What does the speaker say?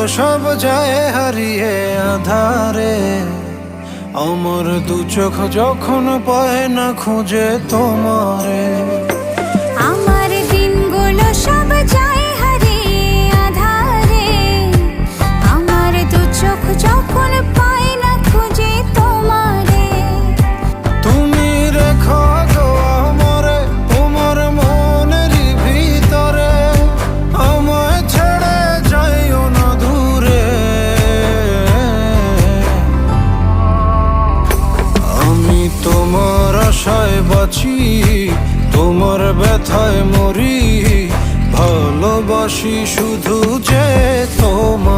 সব যায় হারিয়ে আধারে। আমার দু চোখ যখন পায় না খুঁজে তোমারে। আমার দিনগুলো সব যায় হারিয়ে আঁধারে। আমার দু চোখ যখন পায় না খুঁজে তোমারে। তুমি রেখো গো আমারে তোমার মনেরই ভিতরে, আমায় ছেড়ে যাইও না দূরে। আমি তোমার আশায় বাঁচি, তোমার ব্যথায় মরি, ভালোবাসি শুধু যে তোমার।